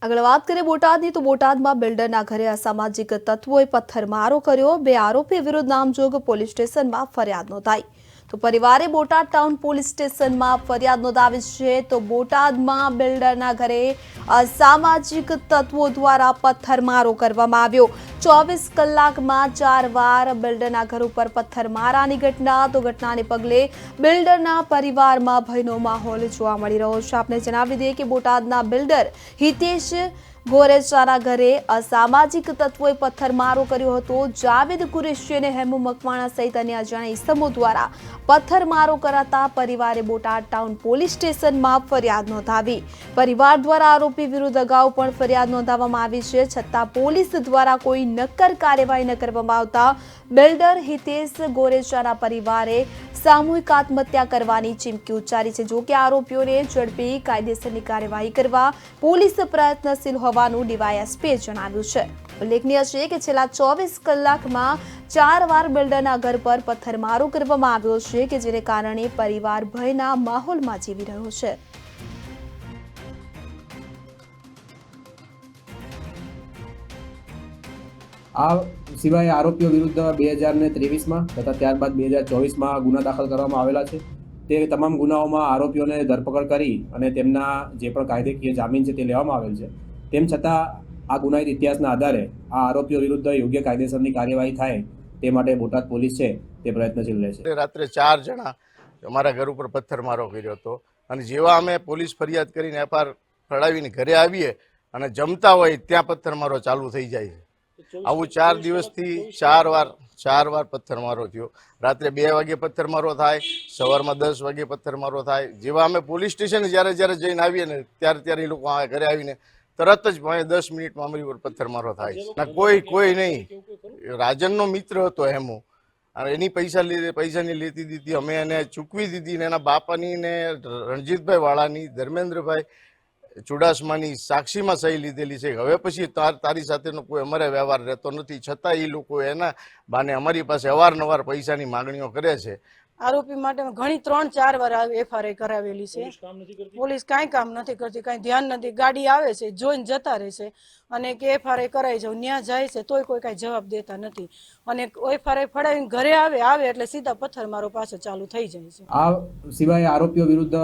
આગળ વાત કરીએ બોટાદની તો બોટાદમાં બિલ્ડરના ઘરે અસામાજિક તત્વોએ પથ્થરમારો કર્યો। 2 આરોપી વિરુદ્ધ નામજોગ પોલીસ સ્ટેશનમાં ફરિયાદ નોંધાઈ। તો પરિવારે બોટાદ ટાઉન પોલીસ સ્ટેશનમાં ફરિયાદ નોંધાવી છે। તો બોટાદમાં બિલ્ડરના ઘરે અસામાજિક તત્વો દ્વારા પથ્થરમારો કરવામાં આવ્યો। 24 કલાકમાં 4 વાર બિલ્ડરના ઘર ઉપર પથ્થરમારાની ઘટના। તો ઘટનાને પગલે બિલ્ડરના પરિવારમાં ભયનો માહોલ જોવા મળી રહ્યો છે। આપને જણાવી દઈએ કે બોટાદના બિલ્ડર હિતેશ ગોરેચાના ઘરે અસામાજિક તત્વોએ પથ્થરમારો કર્યો હતો। જાવેદ કુરેશી અને હેમુ મકવાણા સહિત અન્ય અજાણ્યા ઇસમો દ્વારા પથ્થરમારો કરાતા પરિવારે બોટાદ ટાઉન પોલીસ સ્ટેશનમાં ફરિયાદ નોંધાવી। પરિવાર દ્વારા આરોપી વિરુદ્ધ અગાઉ પણ ફરિયાદ નોંધાવવામાં આવી છે, છતાં પોલીસ દ્વારા કોઈ નક્કર કાર્યવાહી ન કરવામાં આવતા બિલ્ડર હિતેશ ગોરેચાના પરિવારે સામૂહિક આત્મહત્યા કરવાની ચીમકી ઉચ્ચારી છે। જો કે આરોપીઓને ઝડપી કાયદેસરની કાર્યવાહી કરવા પોલીસ પ્રયત્નશીલ હોવાનું ડીવાયએસપીએ જણાવ્યું છે। ઉલ્લેખનીય છે કે છેલ્લા 24 કલાકમાં 4 વાર બિલ્ડરના ઘર પર પથ્થરમારો કરવામાં આવ્યો છે, કે જેને કારણે પરિવાર ભયના માહોલમાં જીવી રહ્યો છે। આ સિવાય આરોપીઓ વિરુદ્ધ 2023માં તથા ત્યારબાદ 2024માં ગુના દાખલ કરવામાં આવેલા છે। તે તમામ ગુનાઓમાં આરોપીઓને ધરપકડ કરી અને તેમના જે પણ કાયદેકીય જામીન છે તે લેવામાં આવેલ છે। તેમ છતાં આ ગુનાહિત ઇતિહાસના આધારે આ આરોપીઓ વિરુદ્ધ યોગ્ય કાયદેસરની કાર્યવાહી થાય તે માટે બોટાદ પોલીસ છે તે પ્રયત્નશીલ રહેશે। રાત્રે 4 જણા અમારા ઘર ઉપર પથ્થરમારો કર્યો હતો અને જેવા અમે પોલીસ ફરિયાદ કરીને એફઆઈઆર ફડાવીને ઘરે આવીએ અને જમતા હોય ત્યાં પથ્થરમારો ચાલુ થઈ જાય છે। આવું 4 દિવસથી 4 વાર પથ્થરમારો થયો। રાત્રે 2 વાગે પથ્થરમારો થાય, સવારમાં 10 વાગે પથ્થરમારો થાય। જેવા અમે પોલીસ સ્ટેશન જ્યારે જઈને આવીએ ને ત્યારે એ લોકો ઘરે આવીને તરત જ 10 મિનિટમાં અમારી ઉપર પથ્થરમારો થાય। કોઈ નહીં, રાજનનો મિત્ર હતો હેમુ, અને એની પૈસાની લેતી દીધી અમે એને ચૂકવી દીધી ને એના બાપાની ને રણજીતભાઈ વાળાની, ધર્મેન્દ્રભાઈ ચુડાસમાની સાક્ષીમાં સહી લીધેલી છે। હવે પછી તારી સાથેનો કોઈ અમારે વ્યવહાર રહેતો નથી, છતાં એ લોકો એના બાને અમારી પાસે અવારનવાર પૈસાની માંગણીઓ કરે છે। આરોપી માટે ઘણી 3-4 વાર એફઆઈઆર કરાવેલી છે। પોલીસ કાંઈ કામ નથી કરતી, કાંઈ ધ્યાન નથી। ગાડી આવે છે, જોઈને જતા રહે છે અને કે એફઆઈઆર કરાઈ જાવ, ત્યાં જાય છે તોય કોઈ કાંઈ જવાબ દેતા નથી અને એફઆઈઆર ફડાવીને ઘરે આવે એટલે સીધા પથ્થરમારો પાછો ચાલુ થઈ જાય છે। આ સિવાય આરોપીઓ વિરુદ્ધ